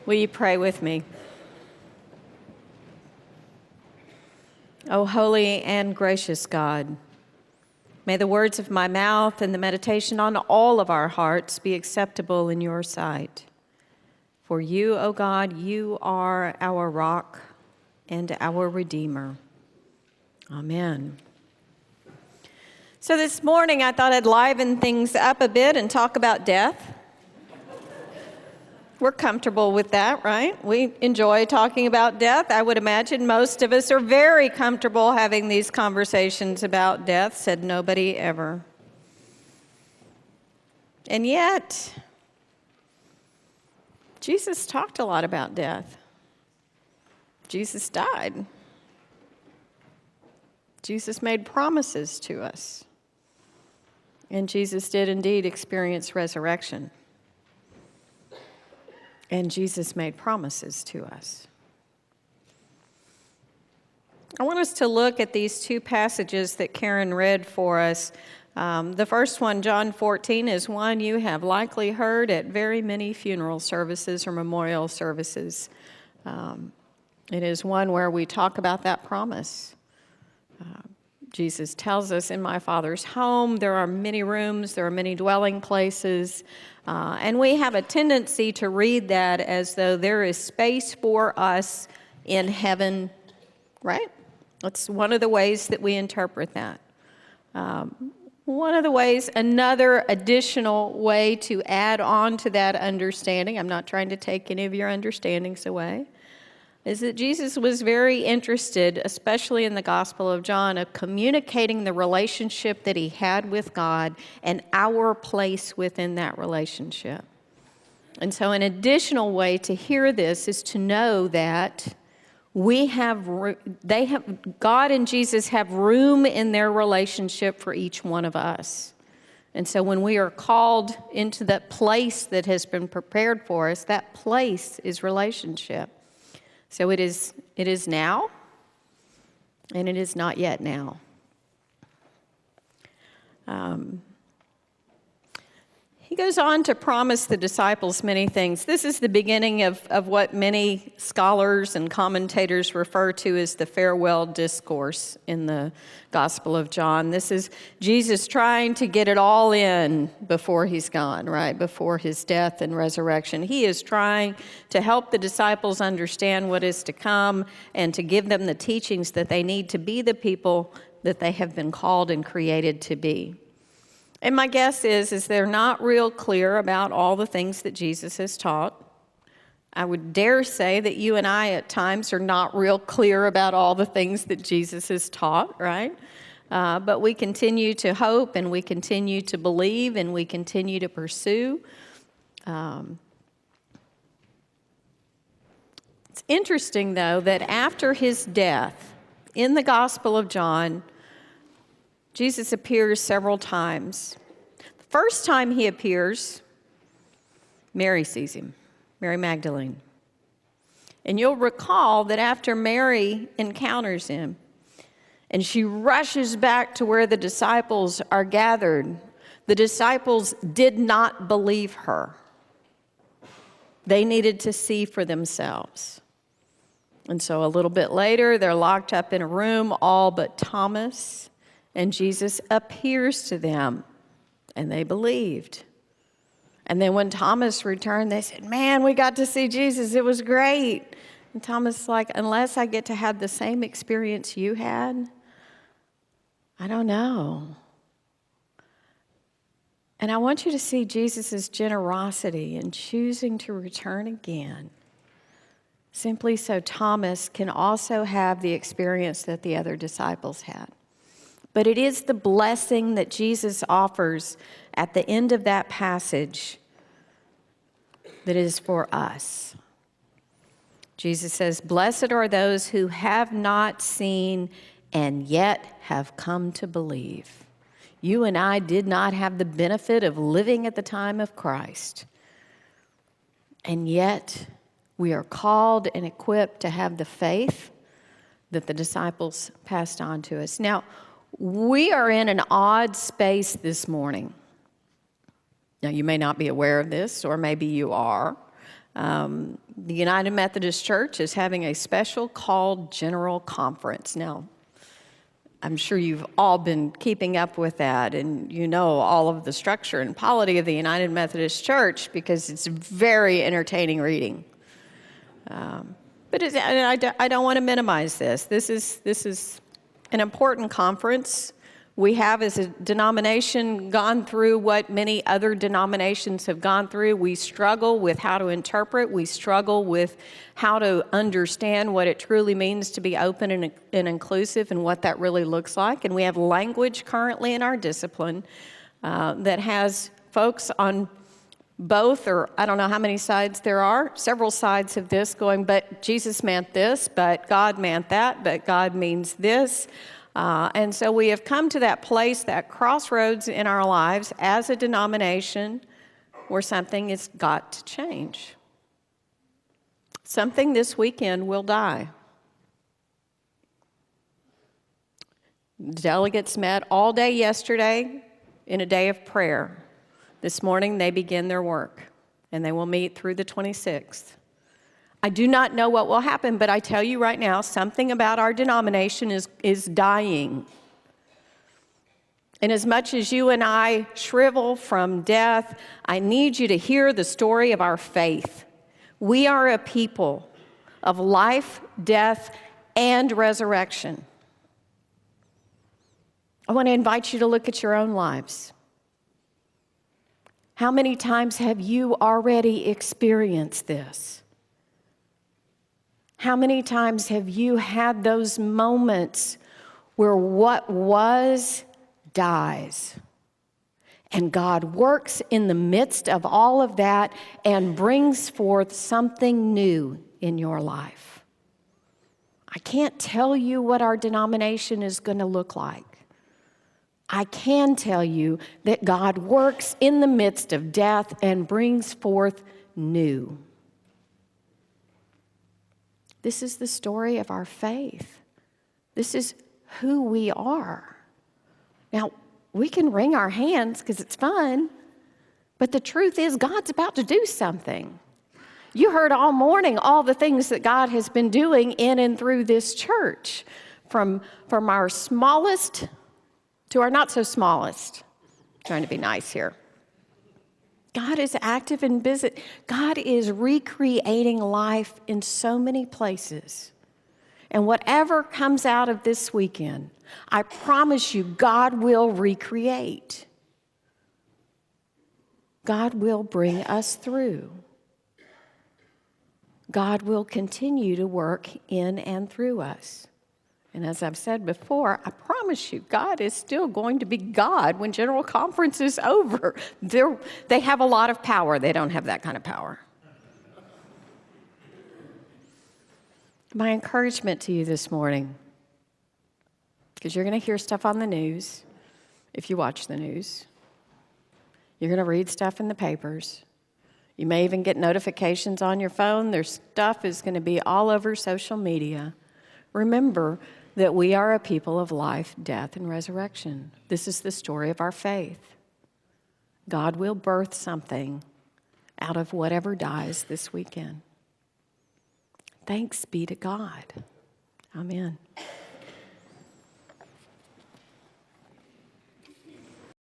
Will you pray with me? O holy and gracious God, may the words of my mouth and the meditation on all of our hearts be acceptable in your sight. For you, O God, you are our rock and our Redeemer. Amen. So this morning I thought I'd liven things up a bit and talk about death. We're comfortable with that, right? We enjoy talking about death. I would imagine most of us are very comfortable having these conversations about death, said nobody ever. And yet, Jesus talked a lot about death. Jesus died. Jesus made promises to us. And Jesus did indeed experience resurrection. And Jesus made promises to us. I want us to look at these two passages that Karen read for us. The first one, John 14, is one you have likely heard at very many funeral services or memorial services. It is one where we talk about that promise. Jesus tells us, in my Father's home, there are many rooms, there are many dwelling places, and we have a tendency to read that as though there is space for us in heaven, right? That's one of the ways that we interpret that. One of the ways, another additional way to add on to that understanding, I'm not trying to take any of your understandings away, is that Jesus was very interested, especially in the Gospel of John, of communicating the relationship that he had with God and our place within that relationship. And so an additional way to hear this is to know that God and Jesus have room in their relationship for each one of us. And so when we are called into that place that has been prepared for us, that place is relationship. So it is now, and it is not yet now. He goes on to promise the disciples many things. This is the beginning of what many scholars and commentators refer to as the farewell discourse in the Gospel of John. This is Jesus trying to get it all in before he's gone, right? Before his death and resurrection. He is trying to help the disciples understand what is to come and to give them the teachings that they need to be the people that they have been called and created to be. And my guess is they're not real clear about all the things that Jesus has taught. I would dare say that you and I at times are not real clear about all the things that Jesus has taught, right? But we continue to hope and we continue to believe and we continue to pursue. It's interesting, though, that after his death, in the Gospel of John, Jesus appears several times. The first time he appears, Mary sees him, Mary Magdalene. And you'll recall that after Mary encounters him, and she rushes back to where the disciples are gathered, the disciples did not believe her. They needed to see for themselves. And so a little bit later, they're locked up in a room, all but Thomas. And Jesus appears to them, and they believed. And then when Thomas returned, they said, "Man, we got to see Jesus. It was great." And Thomas is like, "Unless I get to have the same experience you had, I don't know." And I want you to see Jesus' generosity in choosing to return again, simply so Thomas can also have the experience that the other disciples had. But it is the blessing that Jesus offers at the end of that passage that is for us. Jesus says, "Blessed are those who have not seen and yet have come to believe." You and I did not have the benefit of living at the time of Christ. And yet we are called and equipped to have the faith that the disciples passed on to us. Now, we are in an odd space this morning. Now, you may not be aware of this, or maybe you are. The United Methodist Church is having a special called General Conference. Now, I'm sure you've all been keeping up with that, and you know all of the structure and polity of the United Methodist Church because it's very entertaining reading. But I don't want to minimize this. This is an important conference. We have, as a denomination, gone through what many other denominations have gone through. We struggle with how to interpret. We struggle with how to understand what it truly means to be open and inclusive and what that really looks like. And we have language currently in our discipline that has folks on both, or I don't know how many sides there are, several sides of this going, but Jesus meant this, but God meant that, but God means this. And so we have come to that place, that crossroads in our lives as a denomination where something has got to change. Something this weekend will die. Delegates met all day yesterday in a day of prayer. This morning they begin their work, and they will meet through the 26th. I do not know what will happen, but I tell you right now, something about our denomination is dying. And as much as you and I shrivel from death, I need you to hear the story of our faith. We are a people of life, death, and resurrection. I want to invite you to look at your own lives. How many times have you already experienced this? How many times have you had those moments where what was dies? And God works in the midst of all of that and brings forth something new in your life. I can't tell you what our denomination is going to look like. I can tell you that God works in the midst of death and brings forth new. This is the story of our faith. This is who we are. Now, we can wring our hands because it's fun, but the truth is God's about to do something. You heard all morning all the things that God has been doing in and through this church, from our smallest to our not so smallest. I'm trying to be nice here. God is active and busy. God is recreating life in so many places. And whatever comes out of this weekend, I promise you, God will recreate. God will bring us through. God will continue to work in and through us. And as I've said before, I promise you, God is still going to be God when General Conference is over. They have a lot of power. They don't have that kind of power. My encouragement to you this morning, because you're going to hear stuff on the news, if you watch the news. You're going to read stuff in the papers. You may even get notifications on your phone. Their stuff is going to be all over social media. Remember that we are a people of life, death, and resurrection. This is the story of our faith. God will birth something out of whatever dies this weekend. Thanks be to God. Amen.